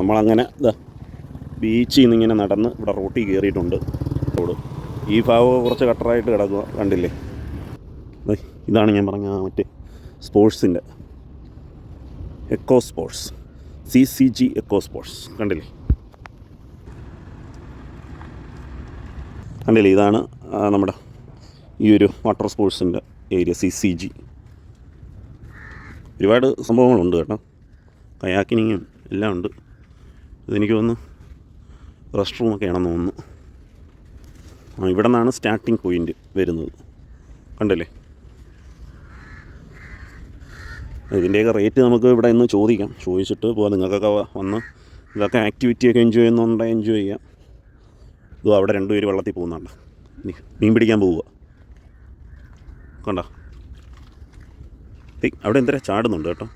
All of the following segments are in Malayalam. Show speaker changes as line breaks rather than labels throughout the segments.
നമ്മളങ്ങനെ ബീച്ചിൽ നിന്നിങ്ങനെ നടന്ന് ഇവിടെ റോട്ടിൽ കയറിയിട്ടുണ്ട്. റോഡ് ഈ ഭാഗം കുറച്ച് കട്ടറായിട്ട് കിടക്കുക, കണ്ടില്ലേ? ഇതാണ് ഞാൻ പറഞ്ഞ മറ്റേ സ്പോർട്സിൻ്റെ echo sports, CCG echo sports. കണ്ടില്ലേ? ഇതാണ് നമ്മുടെ ഈ ഒരു വാട്ടർ സ്പോർട്സിൻ്റെ ഏരിയ, CCG. ഒരുപാട് സംഭവങ്ങളുണ്ട് കേട്ടോ, കയാക്കിനിങ്ങും എല്ലാം ഉണ്ട്. ഇതെനിക്ക് തോന്നുന്നു റെസ്റ്റ് റൂമൊക്കെ ആണെന്ന് തോന്നുന്നു. ഇവിടെ നിന്നാണ് സ്റ്റാർട്ടിങ് പോയിൻ്റ് വരുന്നത്, കണ്ടില്ലേ? ഇതിൻ്റെയൊക്കെ റേറ്റ് നമുക്ക് ഇവിടെ നിന്ന് ചോദിച്ചിട്ട് പോകാം. നിങ്ങൾക്കൊക്കെ വന്ന് ഇതൊക്കെ ആക്ടിവിറ്റിയൊക്കെ എൻജോയ് ചെയ്യുന്നുണ്ടെങ്കിൽ എൻജോയ് ചെയ്യാം. ഇതും അവിടെ 2 പേര് വെള്ളത്തിൽ പോകുന്നുണ്ട്, മീൻ പിടിക്കാൻ പോവുക. കണ്ടോ? അവിടെ എന്തിനാ ചാടുന്നുണ്ട് കേട്ടോ,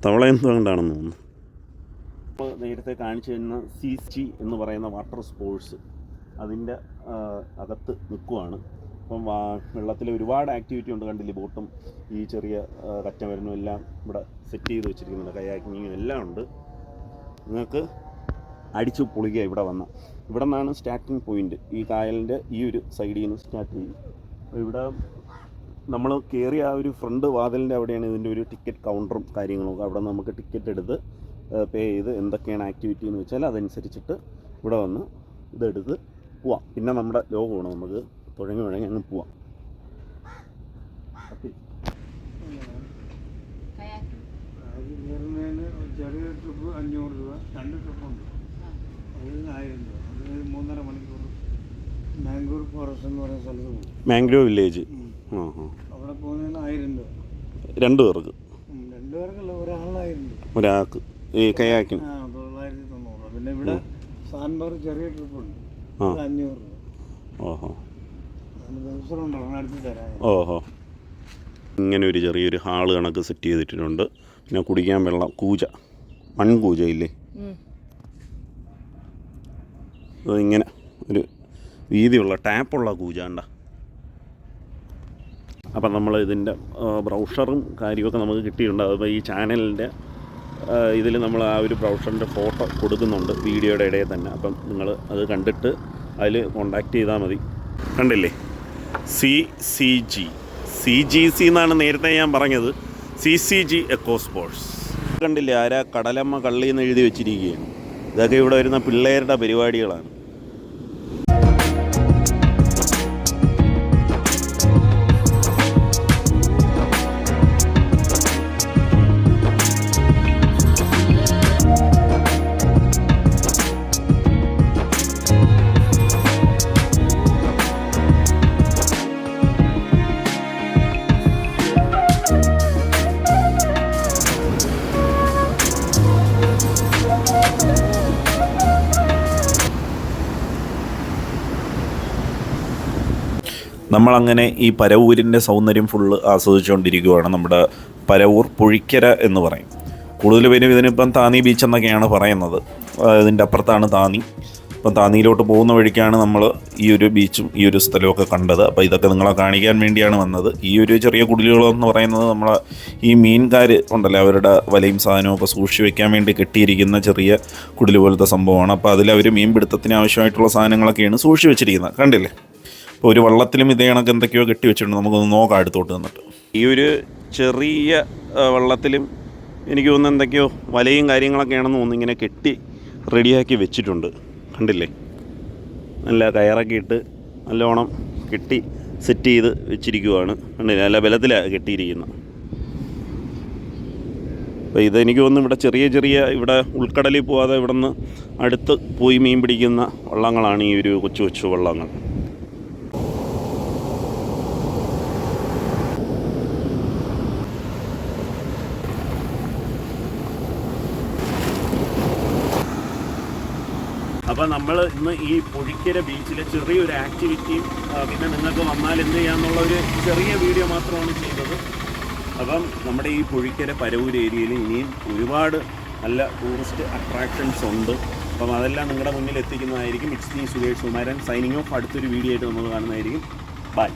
തവള എന്തുകൊണ്ടാണെന്ന് തോന്നുന്നു. നമ്മൾ നേരത്തെ കാണിച്ചു തരുന്ന CCG എന്ന് പറയുന്ന വാട്ടർ സ്പോർട്സ് അതിൻ്റെ അകത്ത് നിൽക്കുവാണ്. അപ്പം വെള്ളത്തിൽ ഒരുപാട് ആക്ടിവിറ്റി ഉണ്ട്, കണ്ടില്ലേ? ബോട്ടും ഈ ചെറിയ കറ്റമരനും എല്ലാം ഇവിടെ സെറ്റ് ചെയ്ത് വെച്ചിരിക്കുന്നുണ്ട്, കയാക്കിങ്ങും എല്ലാം ഉണ്ട്. നിങ്ങൾക്ക് അടിച്ചു പൊളിക്കുക ഇവിടെ നിന്നാണ് സ്റ്റാർട്ടിങ് പോയിൻ്റ്. ഈ കായലിൻ്റെ ഈ ഒരു സൈഡിൽ നിന്ന് സ്റ്റാർട്ട് ചെയ്യും. ഇവിടെ നമ്മൾ കയറിയ ആ ഒരു ഫ്രണ്ട് വാതിലിൻ്റെ അവിടെയാണ് ഇതിൻ്റെ ഒരു ടിക്കറ്റ് കൗണ്ടറും കാര്യങ്ങളൊക്കെ. അവിടെ നമുക്ക് ടിക്കറ്റ് എടുത്ത് പേ ചെയ്ത് എന്തൊക്കെയാണ് ആക്ടിവിറ്റി എന്ന് വെച്ചാൽ അതനുസരിച്ചിട്ട് ഇവിടെ വന്ന് ഇതെടുത്ത് പോവാം. പിന്നെ നമ്മുടെ ലോകമാണ്, നമുക്ക് തുഴങ്ങി അങ്ങ് പോവാം.
ചെറിയ ട്രിപ്പ് 500 രൂപ, 2 ട്രിപ്പുണ്ട്, അത് 1000 രൂപ. അത് 3.5 മണിക്കൂർ മാംഗ്ലൂർ ഫോറസ്റ്റ് എന്ന് പറയുന്ന സ്ഥലത്ത് പോകും,
മാംഗ്ലൂർ വില്ലേജ്.
അവിടെ പോകുന്നതിന് 1000 രൂപ
2 പേർക്ക്.
2 പേർക്കല്ല, ഒരാളിന് 1000 രൂപ,
ഒരാൾക്ക് ഈ കയാക്കിന്
990. പിന്നെ ഇവിടെ സാൻബാർ ചെറിയ ട്രിപ്പുണ്ട്, 500 രൂപ. ദിവസം ഉണ്ടോ അടുത്ത് തരാം.
ഇങ്ങനെ ഒരു ചെറിയൊരു ഹാള് കണക്ക് സെറ്റ് ചെയ്തിട്ടുണ്ട്. പിന്നെ കുടിക്കാൻ വെള്ളം, മൺകൂജ ഇല്ലേ, ഇങ്ങനെ ഒരു വീതിയുള്ള ടാപ്പുള്ള കൂജ ഉണ്ട. അപ്പം നമ്മൾ ഇതിൻ്റെ ബ്രൗഷറും കാര്യമൊക്കെ നമുക്ക് കിട്ടിയിട്ടുണ്ട്. അപ്പോൾ ഈ ചാനലിൻ്റെ ഇതിൽ നമ്മൾ ആ ഒരു ബ്രൗഷറിൻ്റെ ഫോട്ടോ കൊടുക്കുന്നുണ്ട് വീഡിയോയുടെ ഇടയിൽ തന്നെ. അപ്പം നിങ്ങൾ അത് കണ്ടിട്ട് അതിൽ കോണ്ടാക്ട് ചെയ്താൽ മതി. കണ്ടില്ലേ? CGC എന്നാണ് നേരത്തെ ഞാൻ പറഞ്ഞത്, CCG എക്കോ സ്പോർട്സ്. കണ്ടില്ലേ? ആരാ കടലമ്മ കള്ളിയെന്ന് എഴുതി വെച്ചിരിക്കുകയാണ്. ഇതൊക്കെ ഇവിടെ വരുന്ന പിള്ളേരുടെ പരിപാടികളാണ്. നമ്മളങ്ങനെ ഈ പരവൂരിൻ്റെ സൗന്ദര്യം ഫുള്ള് ആസ്വദിച്ചുകൊണ്ടിരിക്കുകയാണ്. നമ്മുടെ പരവൂർ പുഴിക്കര എന്ന് പറയും. കൂടുതൽ പേരും ഇതിനിപ്പം താന്നി ബീച്ച് എന്നൊക്കെയാണ് പറയുന്നത്. ഇതിൻ്റെ അപ്പുറത്താണ് താന്നി. അപ്പം താന്നിയിലോട്ട് പോകുന്ന വഴിക്കാണ് നമ്മൾ ഈ ഒരു ബീച്ചും ഈ ഒരു സ്ഥലമൊക്കെ കണ്ടത്. അപ്പോൾ ഇതൊക്കെ നിങ്ങളെ കാണിക്കാൻ വേണ്ടിയാണ് വന്നത്. ഈ ഒരു ചെറിയ കുടിലുകളെന്ന് പറയുന്നത് നമ്മളെ ഈ മീൻകാർ ഉണ്ടല്ലോ, അവരുടെ വലയും സാധനവും ഒക്കെ സൂക്ഷിച്ച് വെക്കാൻ വേണ്ടി കെട്ടിയിരിക്കുന്ന ചെറിയ കുടിൽ പോലത്തെ സംഭവമാണ്. അപ്പോൾ അതിലവർ മീൻ പിടുത്തത്തിന് ആവശ്യമായിട്ടുള്ള സാധനങ്ങളൊക്കെയാണ് സൂക്ഷിച്ച് വെച്ചിരിക്കുന്നത്, കണ്ടില്ലേ? ഇപ്പോൾ ഒരു വള്ളത്തിലും ഇതേ കണക്ക് എന്തൊക്കെയോ കെട്ടി വെച്ചിട്ടുണ്ട്. നമുക്കൊന്ന് നോക്കാം അടുത്തോട്ട് നിന്നിട്ട്. ഈ ഒരു ചെറിയ വള്ളത്തിലും എനിക്ക് തോന്നുന്നു എന്തൊക്കെയോ വലയും കാര്യങ്ങളൊക്കെയാണെന്ന് തോന്നുന്നു ഇങ്ങനെ കെട്ടി റെഡിയാക്കി വെച്ചിട്ടുണ്ട്, കണ്ടില്ലേ? നല്ല കയറൊക്കെ ഇട്ട് നല്ലോണം കെട്ടി സെറ്റ് ചെയ്ത് വെച്ചിരിക്കുവാണ്, കണ്ടില്ലേ? നല്ല ബലത്തിലാണ് കെട്ടിയിരിക്കുന്നത്. അപ്പോൾ ഇതെനിക്ക് തോന്നുന്നു ഇവിടെ ചെറിയ ഇവിടെ ഉൾക്കടലിൽ പോകാതെ ഇവിടെ നിന്ന് അടുത്ത് പോയി മീൻ പിടിക്കുന്ന വള്ളങ്ങളാണ് ഈ ഒരു കൊച്ചു വള്ളങ്ങൾ. അപ്പോൾ നമ്മൾ ഇന്ന് ഈ പുഴിക്കര ബീച്ചിലെ ചെറിയൊരു ആക്ടിവിറ്റിയും പിന്നെ നിങ്ങൾക്ക് വന്നാൽ എന്ത് ചെയ്യാമെന്നുള്ള ഒരു ചെറിയ വീഡിയോ മാത്രമാണ് ചെയ്തത്. അപ്പം നമ്മുടെ ഈ പുഴിക്കര പരവൂർ ഏരിയയിൽ ഇനിയും ഒരുപാട് നല്ല ടൂറിസ്റ്റ് അട്രാക്ഷൻസ് ഉണ്ട്. അപ്പം അതെല്ലാം നിങ്ങളുടെ മുന്നിൽ എത്തിക്കുന്നതായിരിക്കും. It's me Suresh Kumaran signing off. അടുത്തൊരു വീഡിയോ ആയിട്ട് നമ്മൾ കാണുന്നതായിരിക്കും. ബൈ.